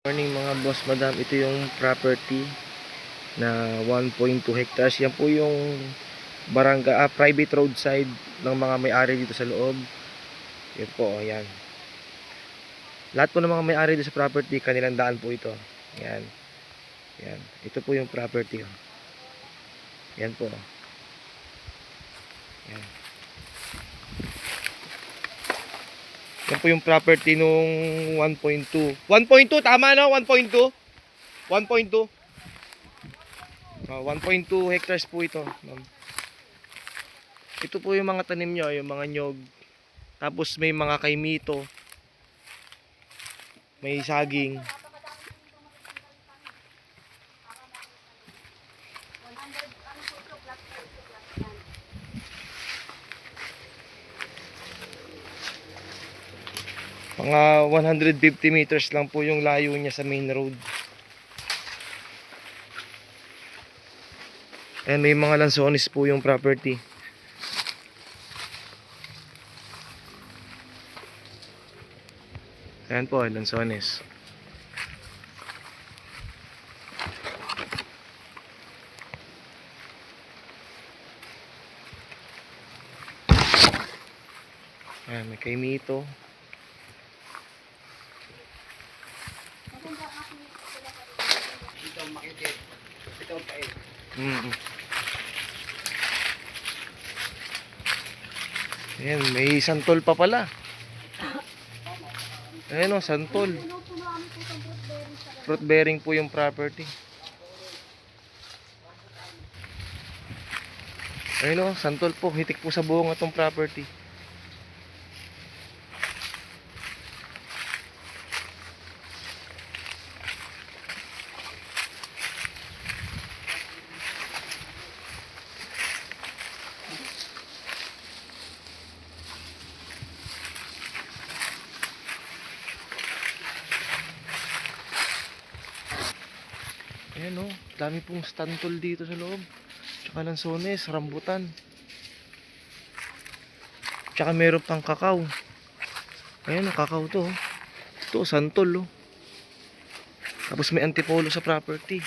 Morning mga boss, madam. Ito yung property na 1.2 hectares. Yan po yung private roadside ng mga may-ari dito sa loob. Yan po, yan. Lahat po ng mga may-ari dito sa property, kanilang daan po ito. Yan. Yan. Ito po yung property. Yan po. Yan. Yan po yung property nung 1.2. 1.2, tama no? 1.2? 1.2. 1.2 hectares po ito. Ito po yung mga tanim nyo, yung mga nyog. Tapos may mga kaimito. May saging. Mga 150 meters lang po yung layo niya sa main road. And may mga lansones po yung property. Ayan po, lansones. Ayan, may kaimito. Ayan, may santol pa pala. Ayan o, santol. Fruit bearing po yung property. Ayan o, santol po. Hitik po sa buong itong property. Ayan o, dami pong stantol dito sa loob. Tsaka lansones, rambutan. Tsaka meron pang kakao. Ayan o, kakao to. Ito, santol o. Tapos may antipolo sa property.